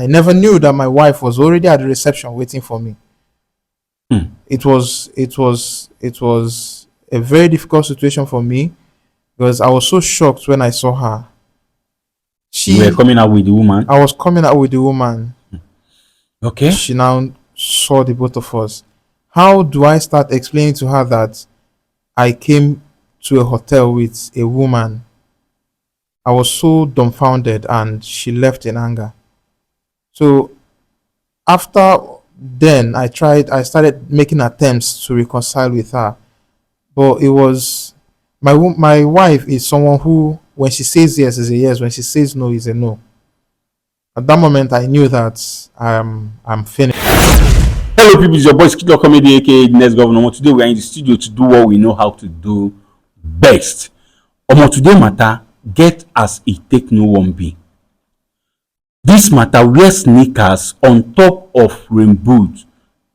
I never knew that my wife was already at the reception waiting for me. Hmm. It was a very difficult situation for me because I was so shocked when I saw her. You were She coming out with the woman. I was coming out with the woman. Okay. She now saw the both of us. How do I start explaining to her that I came to a hotel with a woman? I was so dumbfounded and she left in anger. So after then I started making attempts to reconcile with her. But it was my wife is someone who when she says yes is a yes, when she says no is a no. At that moment I knew that I'm finished. Hello, people. It's your boy Skidler Comedy, aka the next governor. Today we are in the studio to do what we know how to do best. Today matter get as it take no one be. This matter wear sneakers on top of rain boot,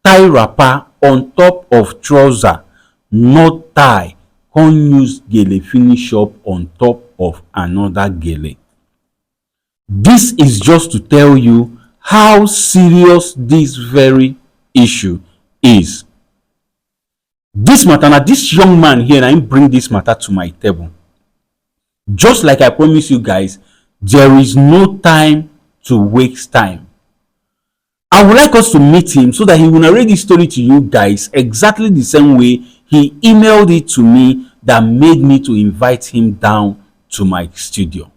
tie wrapper on top of trouser, not tie, come use gele finish up on top of another gele. This is just to tell you how serious this very issue is. This matter, na this young man here na him bring this matter to my table. Just like I promise you guys, there is no time to waste time. I would like us to meet him so that he will narrate this story to you guys exactly the same way he emailed it to me that made me to invite him down to my studio.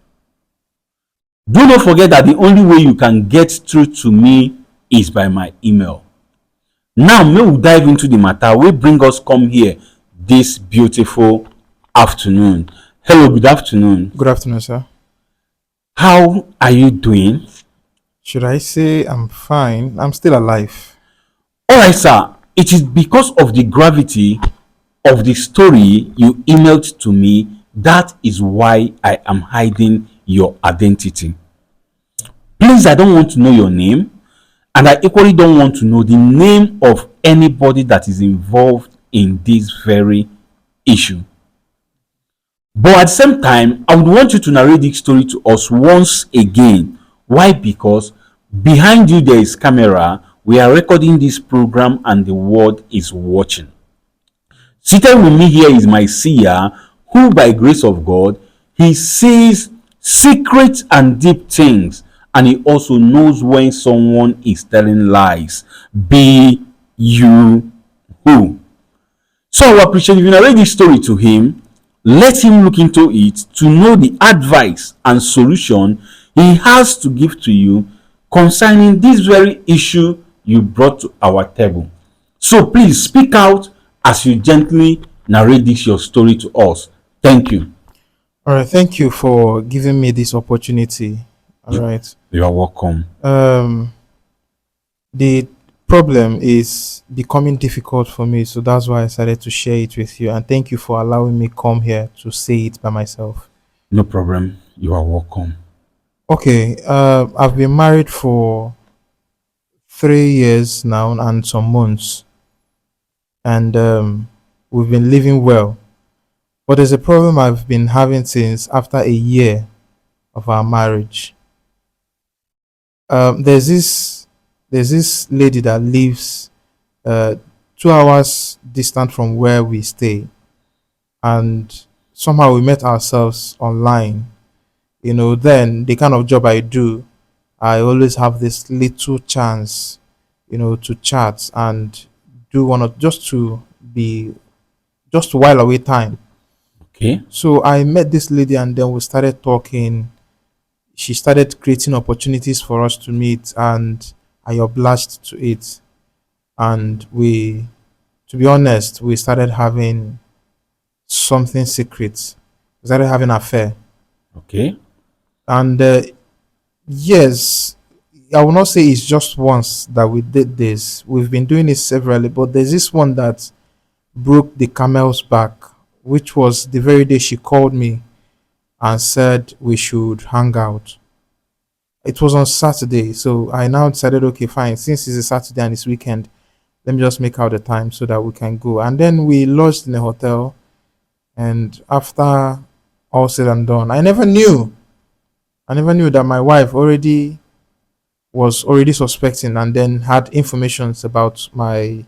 Do not forget that the only way you can get through to me is by my email. Now, may we dive into the matter. We bring us come here this beautiful afternoon. Hello, good afternoon. Good afternoon, sir. How are you doing? Should I say I'm fine? I'm still alive. All right, sir. It is because of the gravity of the story you emailed to me that is why I am hiding your identity. Please, I don't want to know your name, and I equally don't want to know the name of anybody that is involved in this very issue. But at the same time, I would want you to narrate this story to us once again. Why? Because behind you there is camera. We are recording this program and the world is watching. Seated with me here is my seer, who by grace of God, he sees secret and deep things, and he also knows when someone is telling lies. Be you who. So I will appreciate if you narrate this story to him. Let him look into it to know the advice and solution he has to give to you concerning this very issue you brought to our table. So please speak out as you gently narrate this your story to us. Thank you. All right, thank you for giving me this opportunity. All right. You are welcome. The problem is becoming difficult for me, so that's why I decided to share it with you. And thank you for allowing me come here to say it by myself. No problem. You are welcome. Okay, I've been married for 3 years now and some months, and we've been living well. But there's a problem I've been having since after a year of our marriage. There's this lady that lives 2 hours distant from where we stay, and somehow we met ourselves online. Then the kind of job I do, I always have this little chance, to chat and do one of just to while away time. Okay. So I met this lady and then we started talking. She started creating opportunities for us to meet, and I obliged to it. And to be honest, we started having something secret. We started having an affair. Okay. And yes, I will not say it's just once that we did this. We've been doing it severally, but there's this one that broke the camel's back, which was the very day she called me and said we should hang out. It was on Saturday, so I now decided, okay, fine, since it's a Saturday and it's weekend, let me just make out the time so that we can go. And then we lodged in a hotel, and after all said and done, I never knew that my wife already was already suspecting and then had informations about my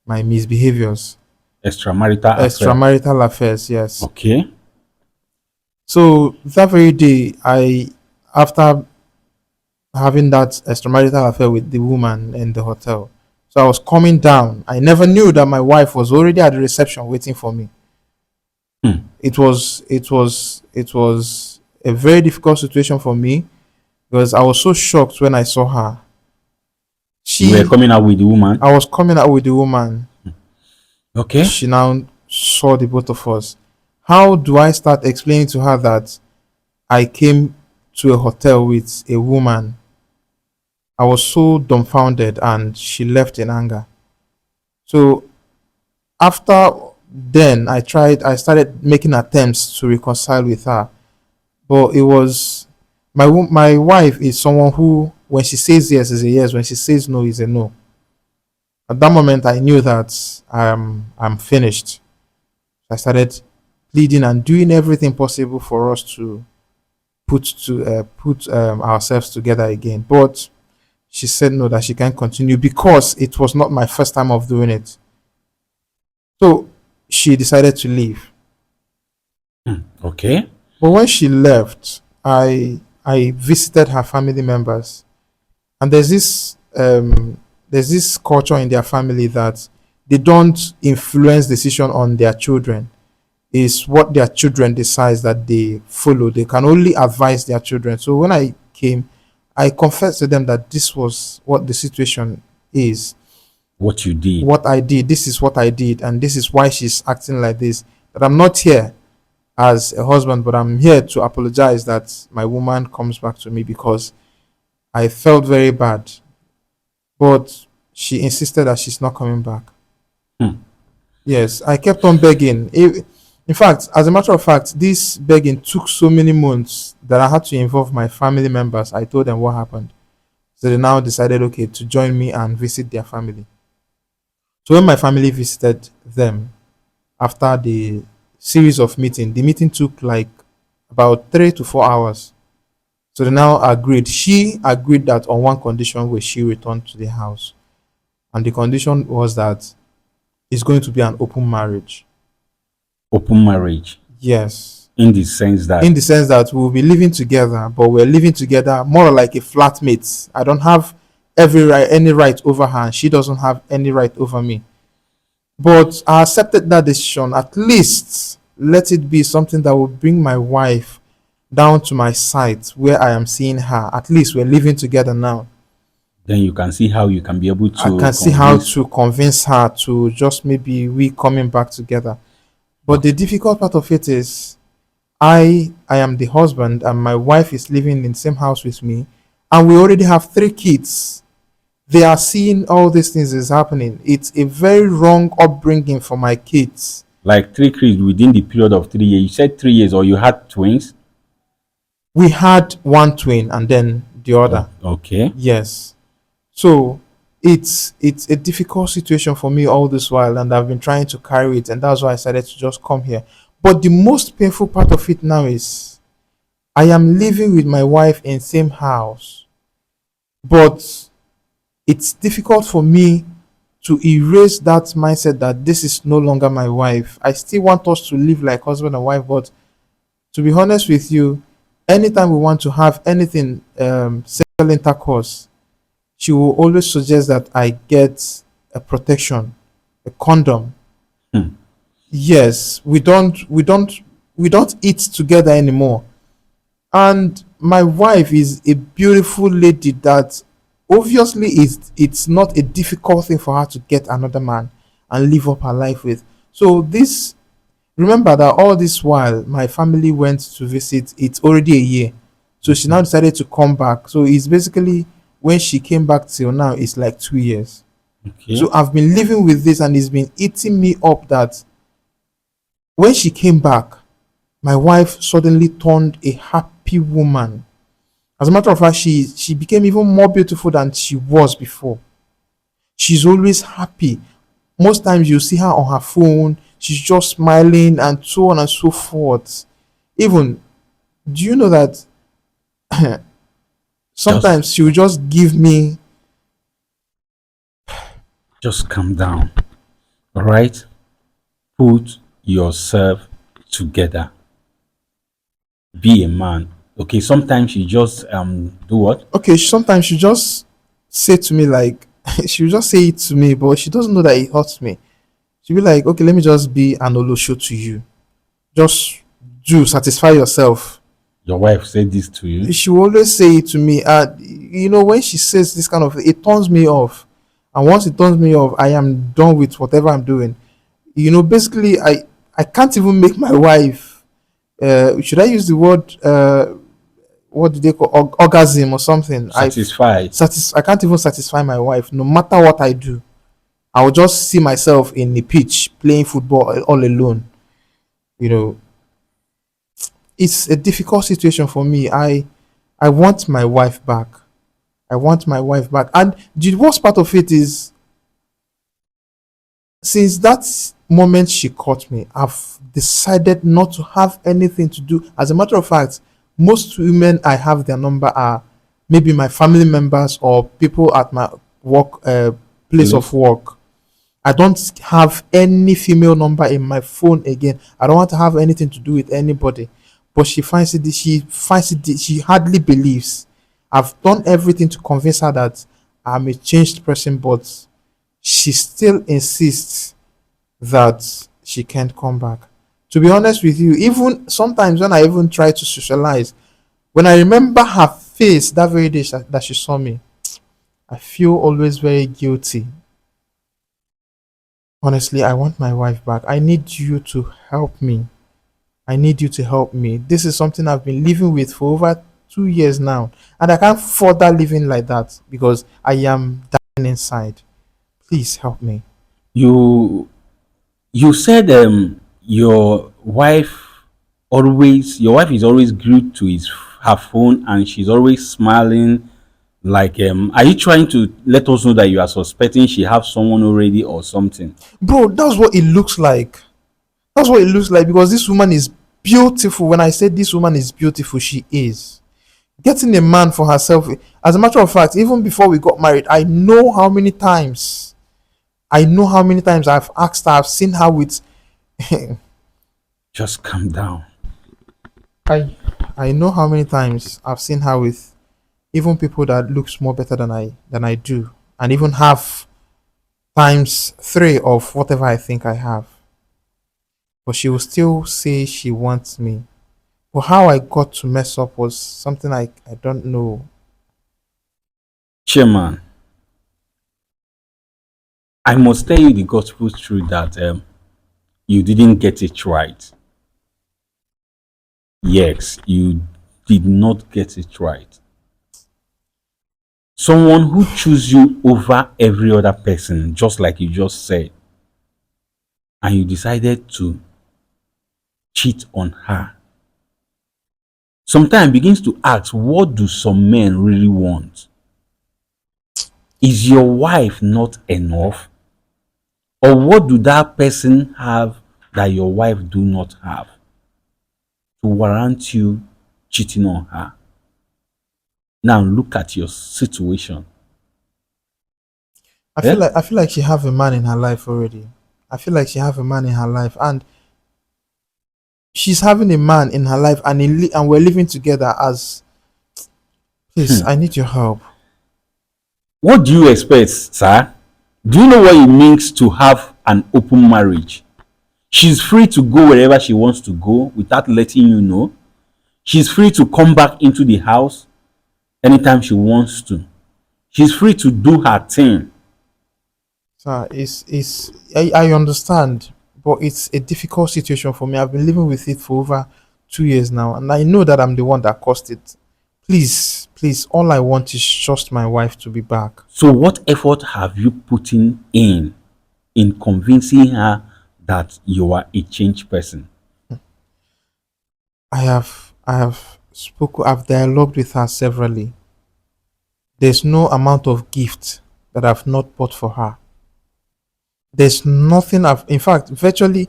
misbehaviors, Extramarital affair. extramarital affairs. Yes. Okay. So that very day, after having that extramarital affair with the woman in the hotel, so I was coming down. I never knew that my wife was already at the reception waiting for me. Hmm. It was a very difficult situation for me because I was so shocked when I saw her. You were She, coming out with the woman. I was coming out with the woman. Okay. She now saw the both of us. How do I start explaining to her that I came to a hotel with a woman? I was so dumbfounded and she left in anger. So after then, I started making attempts to reconcile with her. But it was my wife is someone who, when she says yes, is a yes. When she says no, is a no. At that moment, I knew that I'm finished. I started pleading and doing everything possible for us to put ourselves together again. But she said no, that she can't continue because it was not my first time of doing it. So she decided to leave. Hmm. Okay. But when she left, I visited her family members, and there's this culture in their family that they don't influence decision on their children. Is what their children decides that they follow. They can only advise their children. So when I came, I confessed to them that this was what the situation is, What you did. what I did. This is what I did, and this is why she's acting like this. That I'm not here as a husband, but I'm here to apologize that my woman comes back to me because I felt very bad. But she insisted that she's not coming back. Hmm. Yes, I kept on begging. In fact, as a matter of fact, this begging took so many months that I had to involve my family members. I told them what happened. So they now decided, okay, to join me and visit their family. So when my family visited them after the series of meeting, the meeting took like about 3 to 4 hours. So they now agreed. She agreed that on one condition where she returned to the house. And the condition was that it's going to be an open marriage. Open marriage. Yes. In the sense that In the sense that we'll be living together, but we're living together more like a flatmate. I don't have any right over her, and she doesn't have any right over me. But I accepted that decision. At least let it be something that will bring my wife down to my side where I am seeing her. At least we're living together now. then you can see how you can be able I to can see how convince. to convince her to just maybe we coming back together. But the difficult part of it is I am the husband and my wife is living in the same house with me, and we already have 3 kids. They are seeing all these things is happening. It's a very wrong upbringing for my kids. Like 3 kids within the period of 3 years. You said 3 years, or you had twins. We had one twin and then the Oh, other. okay. Yes. So it's a difficult situation for me all this while, and I've been trying to carry it, and that's why I decided to just come here. But the most painful part of it now is I am living with my wife in same house, but it's difficult for me to erase that mindset that this is no longer my wife. I still want us to live like husband and wife, but to be honest with you, anytime we want to have anything sexual intercourse, she will always suggest that I get a protection, a condom. Hmm. Yes, we don't eat together anymore. And my wife is a beautiful lady that obviously it's not a difficult thing for her to get another man and live up her life with. So this remember that all this while my family went to visit, it's already a year. So she now decided to come back. So it's basically when she came back till now, it's like 2 years. Okay. So I've been living with this and it's been eating me up that when she came back, my wife suddenly turned a happy woman. As a matter of fact, she became even more beautiful than she was before. She's always happy. Most times you see her on her phone, she's just smiling and so on and so forth. Even, do you know that Just Sometimes she will just give me. just calm down. All right? Put yourself together. Be a man. Okay, sometimes you just do what? Okay, sometimes she just say to me like she will just say it to me, but she doesn't know that it hurts me. She'll be like, okay, let me just be an olosho to you. Just do satisfy yourself. Your wife said this to you. She will always say it to me. When she says this kind of, it turns me off. And once it turns me off, I am done with whatever I'm doing. Basically, I can't even make my wife. Should I use the word? What do they call orgasm or something? Satisfied. I can't even satisfy my wife. No matter what I do, I will just see myself in the pitch playing football all alone. You know, it's a difficult situation for me. I want my wife back. I want my wife back. And the worst part of it is, since that moment she caught me, I've decided not to have anything to do. As a matter of fact, most women I have their number are maybe my family members or people at my work place of Please. work. I don't have any female number in my phone again. I don't want to have anything to do with anybody. But she hardly believes. I've done everything to convince her that I'm a changed person, but she still insists that she can't come back. To be honest with you, even sometimes when I even try to socialize, when I remember her face that very day that she saw me, I feel always very guilty. Honestly, I want my wife back. I need you to help me. I need you to help me. This is something I've been living with for over 2 years now, and I can't further living like that because I am dying inside. Please help me. You said your wife is always glued to her phone and she's always smiling. Like, are you trying to let us know that you are suspecting she have someone already or something? Bro, that's what it looks like. That's what it looks like because this woman is beautiful. When I say this woman is beautiful, she is. Getting a man for herself. As a matter of fact, even before we got married, I know how many times I've asked her, I've seen her with. Just calm down. I I know how many times I've seen her with even people that looks more better than I do, and even have times three of whatever I think I have. But she will still say she wants me. But how I got to mess up was something I don't know. Chairman, I must tell you the gospel truth that you didn't get it right. Yes, you did not get it right. Someone who choose you over every other person, just like you just said, and you decided to cheat on her. Sometimes begins to ask, what do some men really want? Is your wife not enough? Or what do that person have that your wife do not have to warrant you cheating on her? Now look at your situation. Yeah? I feel like she have a man in her life already. I feel like she have a man in her life, and she's having a man in her life, and and we're living together as. Please, I need your help. What do you expect, sir? Do you know what it means to have an open marriage? She's free to go wherever she wants to go without letting you know. She's free to come back into the house anytime she wants to. She's free to do her thing. Sir, I understand, but it's a difficult situation for me. I've been living with it for over 2 years now, and I know that I'm the one that caused it. Please, all I want is just my wife to be back. So what effort have you put in convincing her that you are a changed person? I've dialogued with her severally. There's no amount of gift that I've not bought for her. There's nothing in fact, virtually.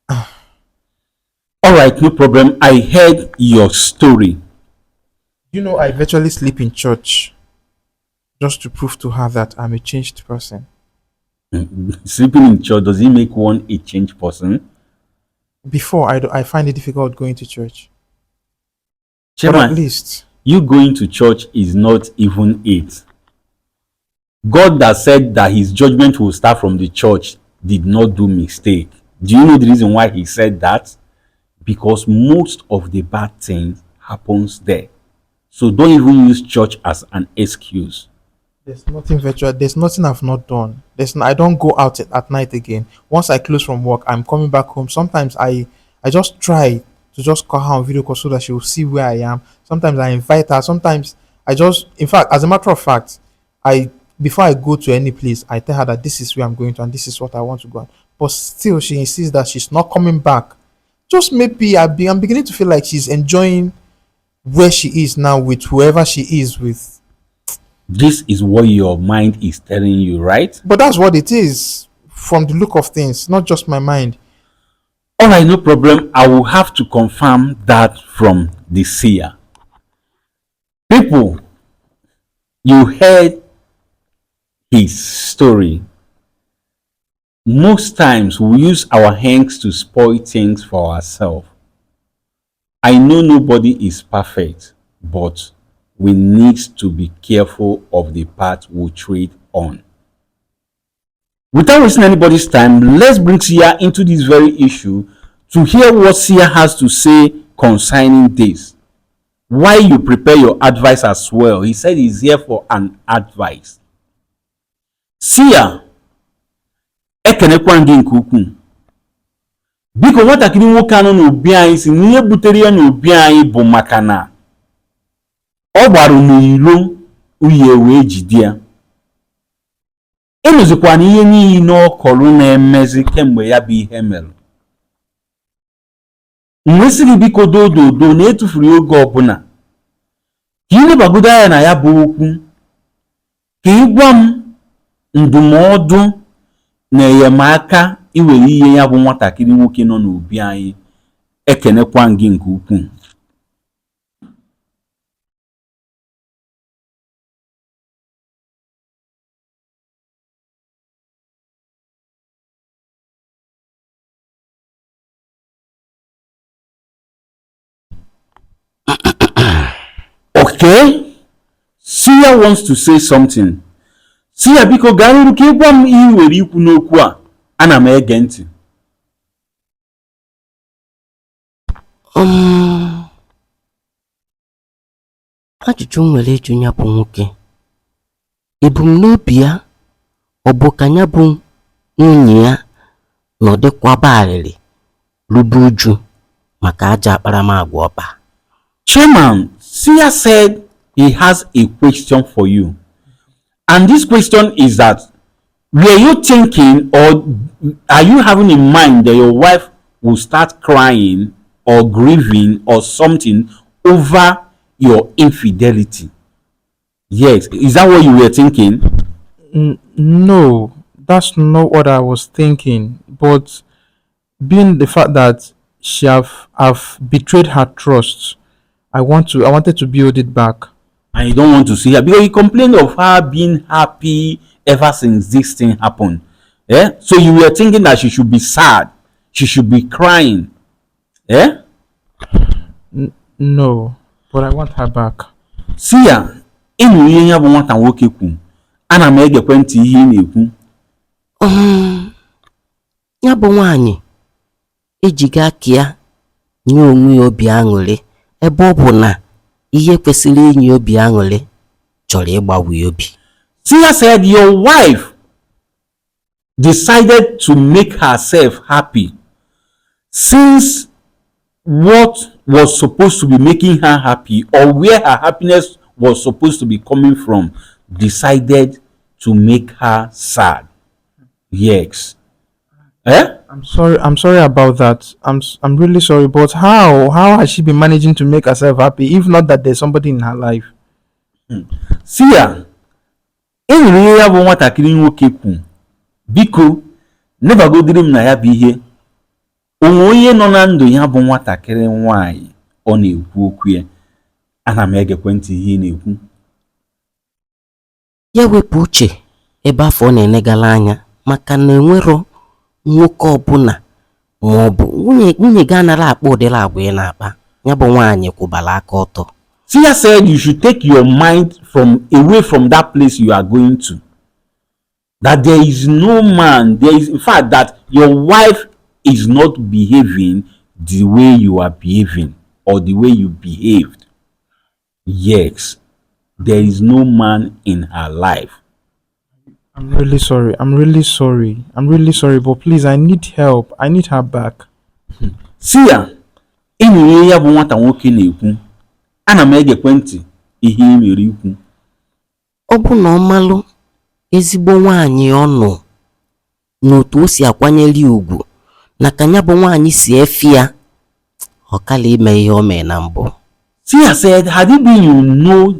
All right, no problem. I heard your story. You know, I virtually sleep in church just to prove to her that I'm a changed person. Sleeping in church, does it make one a changed person? Before, I find it difficult going to church. But at Chairman, least, you going to church is not even it. God that said that his judgment will start from the church did not do mistake. Do you know the reason why he said that? Because most of the bad things happens there. So don't even use church as an excuse. there's nothing virtual. There's nothing I've not done. I don't go out at night again. Once I close from work, I'm coming back home. Sometimes I just try to just call her on video call so that she will see where I am. Sometimes I invite her. Sometimes I just, in fact, as a matter of fact, I before I go to any place, I tell her that this is where I'm going to and this is what I want to go. But still, she insists that she's not coming back. Just maybe I'm beginning to feel like she's enjoying where she is now with whoever she is with. This is what your mind is telling you, right? But that's what it is from the look of things, not just my mind. All right, no problem. I will have to confirm that from the seer. People, you heard his story. Most times we use our hands to spoil things for ourselves. I know nobody is perfect, but we need to be careful of the path we tread on. Without wasting anybody's time, let's bring Sia into this very issue to hear what Sia has to say concerning this. Why you prepare your advice as well. He said he's here for an advice. Sia, ekenekwa gị nke ukwuu. Biko nwatakịrị nwoke anọ n'obi anyị si n'ihe butere ya n'obi anyị bụ maka na ọ gbarụ n'ilo uhie wee jide ya. Emezikwa na ihe niile ọ kọrọ na-emezi kemgbe ya bụ ihe mere. Mgbe sị gị biko dododo na etufuru oge ọbụla ka ị lebagodo anya na ya bụ okwu ka ị gwa m ndụmọdụ na enyemaka iwere ihe ya bụ nwatakịrị nwoke nọ n'obi anyị. Ekenekwa gị nke ukwuu. Okay, Sia wants to say something. Sia biko gaa n'ihu ka ị gwa m ihe nwere ikwu n'okwu a. Ana m ege ntị. Ajụjụ m nwere ịjụ ya bụ nwoke, ebumnobi ya ọ bụ ka ya bụ nwunye ya nọdịkwaba arịrị rube uju maka ajọ akparamagwa ọba? Chairman, Sia said he has a question for you. And this question is that, were you thinking or are you having in mind that your wife will start crying or grieving or something over your infidelity? Yes. Is that what you were thinking? No, that's not what I was thinking. But being the fact that I've betrayed her trust, I wanted to build it back. And you don't want to see her because you complained of her being happy ever since this thing happened. Yeah? So you were thinking that she should be sad, she should be crying. Yeah? No, but I want her back. Sia, ịnụ ihe ya bụ nwata nwoke kwu. Ana m egekwe ntị ihe ị na-ekwu. Ya bụ nwaanyị ejiga aka ya nye onwe ya obi aṅụrị ebe ọ bụ na ihe kwesịrị inye obi aṅụrị chọrọ ịgbawe obi. Sia said your wife decided to make herself happy since what was supposed to be making her happy or where her happiness was supposed to be coming from decided to make her sad. Yes. Eh? I'm sorry about that. I'm really sorry, but how has she been managing to make herself happy if not that there's somebody in her life? Sia, enwere ihe ya bụ nwatakịrị nwoke kwu. Biko, nebagodiri m na ya bụ ihe. Onwe onye nọ na ndụ ya bụ nwatakịrị nwaanyị ọ na-ekwu okwu ya. ana m egekwe ntị ihe ị na-ekwu. Ya wepụ uche ebe afọ ọ na-enegala anya maka na enwero nwoke ọbụla ma ọ bụ nwunye gị anara akpa ụdịrị agwa ị na-akpa. Ya bụ nwaanyị kwụbara aka ọtọ. Tia said you should take your mind away from that place you are going to. That there is no man, in fact, that your wife is not behaving the way you are behaving or the way you behaved. Yes, there is no man in her life. I'm really sorry. But please, I need help. I need her back. See ya, enyi ya bụ nwata nwoke na-ekwu. Ana m egekwe ntị ihe ị mere ikwu. Ọ bụ na ọ malụ ezigbo nwaanyị ọ nọ n'otu o si akwanyere ugwu na ka ya bụ nwaanyị si efi ya, ọ kala ime ihe o mee na mbụ. Tia said, had it been you know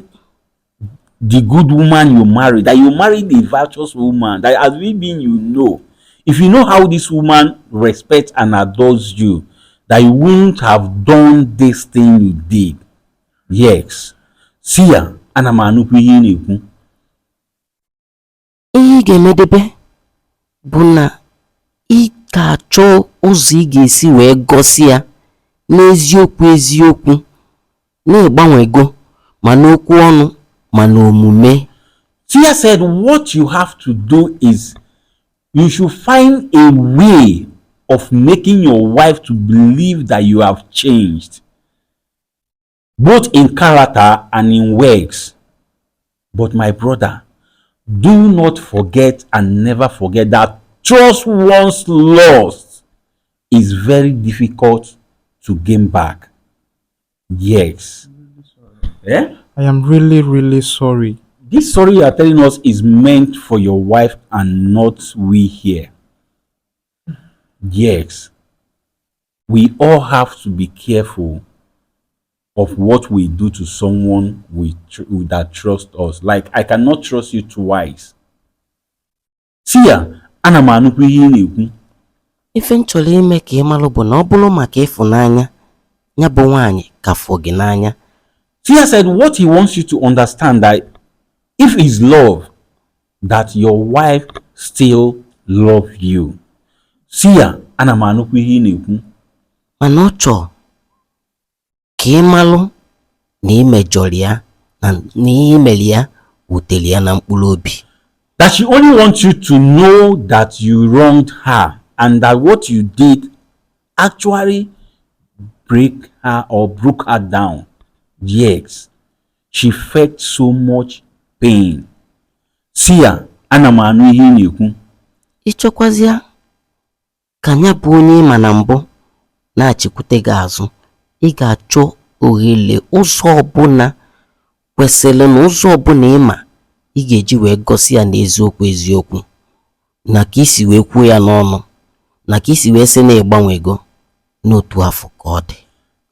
the good woman you married, that you married a virtuous woman, that has it been you know, if you know how this woman respects and adores you, that you wouldn't have done this thing you did. Yes. See ya, ana m anụkwu ihe ị na-ekwu. Ihe ị ga-emedebe bụ na ị ga-achọ ụzọ ị ga-esi wee gosi ya n'eziokwu na-egbanwego ma n'okwu ọnụ ma n'omume. Tia said what you have to do is you should find a way of making your wife to believe that you have changed, both in character and in works. But my brother, do not forget and never forget that trust once lost is very difficult to gain back. Yes. Eh? I am really sorry. This story you are telling us is meant for your wife and not we here. Yes. We all have to be careful of what we do to someone that trusts us. Like, I cannot trust you twice. See ya, ana m anụkwu ihe ị na-ekwu. Ife m chọrọ ime ka ị malụ bụ na ọ bụrụ maka ịfụnanya, ya bụ nwaanyị ka fụ gị n'anya. Tia said what he wants you to understand that if it's love, that your wife still love you. See ya, ana m anụkwu ihe ị na-ekwu. Mana ọ chọọ ka ị malụ na imejọrọ ya na ihe imere ya wutere ya na mkpụrụ obi. That she only wants you to know that you wronged her and that what you did actually break her or broke her down. Yes, she felt so much pain. See ya, ana m anụ ihe ị na-ekwu. Ịchọkwazịa ka ya bụ onye ịma na mbụ na-achịkwute gị azụ, ị ga-achọ ohere ụzọ ọbụla kwesịrị na ụzọ ọbụla ịma ị ga-eji wee gosi ya n'eziokwu na ka isi wee kwuo ya n'ọnụ na ka isi wee sị na ịgbanwego n'otu afọ ka ọ dị.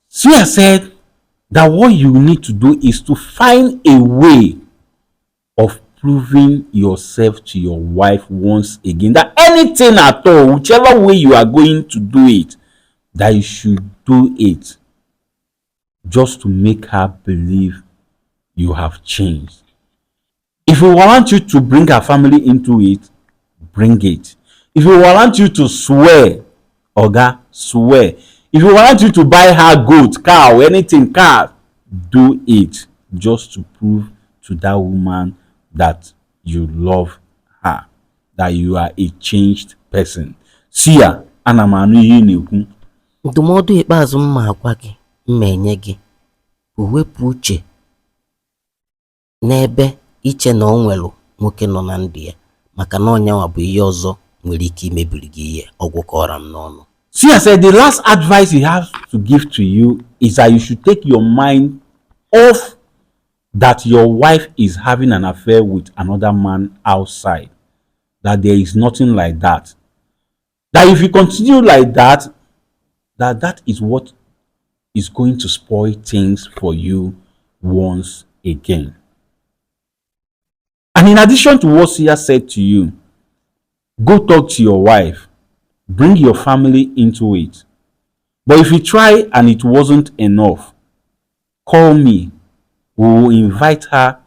Sia said that what you need to do is to find a way of proving yourself to your wife once again, that anything at all, whichever way you are going to do it, that you should do it just to make her believe you have changed. If we want you to bring her family into it, bring it. If we want you to swear, Oga, swear. If we want you to buy her goat, cow, anything, car, do it just to prove to that woman that you love her, that you are a changed person. See ya, ana m anụ ihe ị na-ekwu. Ndụmọdụ ikpeazụ m ma agwa gị, m ma enye gị, bụ wepụ uche n'ebe iche na o nwelu nwoke nọ na ndụ ya, maka na ọnyanwa bụ ihe ọzọ nwere ike imebiri gị ihe ọgwụ kọrọ m n'ọnụ. See, I said the last advice he has to give to you is that you should take your mind off that your wife is having an affair with another man outside. That there is nothing like that. That if you continue like that, that is what is going to spoil things for you once again. And in addition to what Sia said to you, go talk to your wife. Bring your family into it. But if you try and it wasn't enough, call me. We will invite her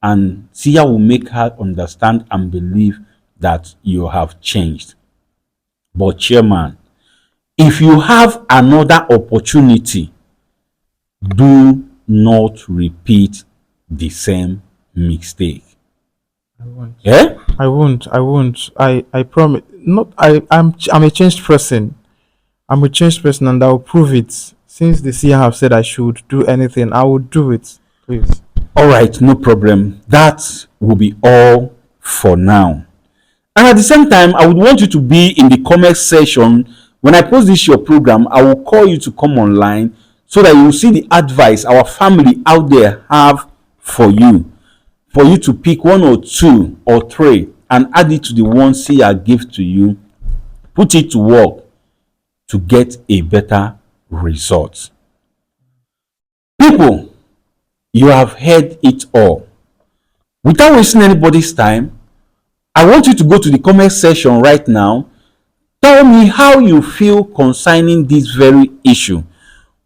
and see how we make her understand and believe that you have changed. But chairman, if you have another opportunity, do not repeat the same mistake. I won't. Eh? I won't. I won't. I promise. Not. I'm a changed person. I'm a changed person, and I'll prove it. Since the CEO have said I should do anything, I will do it. Please. All right, no problem. That will be all for now. And at the same time, I would want you to be in the comment section. When I post this your program, I will call you to come online so that you will see the advice our family out there have for you to pick one or two or three and add it to the one Sia give to you, put it to work to get a better result. People, you have heard it all. Without wasting anybody's time, I want you to go to the comment section right now. Tell me how you feel concerning this very issue.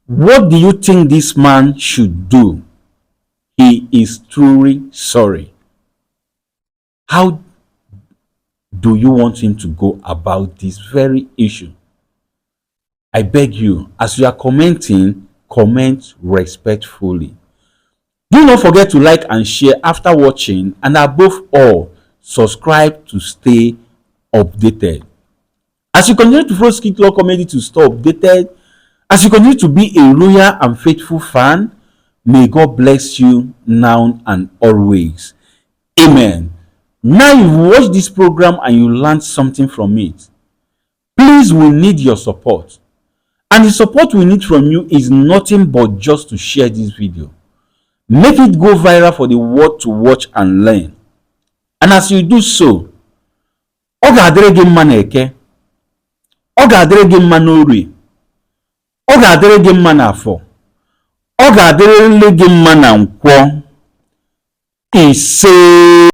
What do you think this man should do? He is truly sorry. How do you want him to go about this very issue? I beg you, as you are commenting, comment respectfully. Do not forget to like and share after watching, and above all, subscribe to stay updated. As you continue to follow Skit Law Comedy to stay updated, as you continue to be a loyal and faithful fan, may God bless you now and always. Amen. Now you've watched this program and you learned something from it. Please, we need your support. And the support we need from you is nothing but just to share this video. Make it go viral for the world to watch and learn. And as you do so, ọ ga-adịrị gị mma n'Eke, ọ ga-adịrị gị mma n'Orie, ọ ga-adịrị gị mma n'Afọ, ọ ga-adịrị gị mma na Nkwọ. Ise.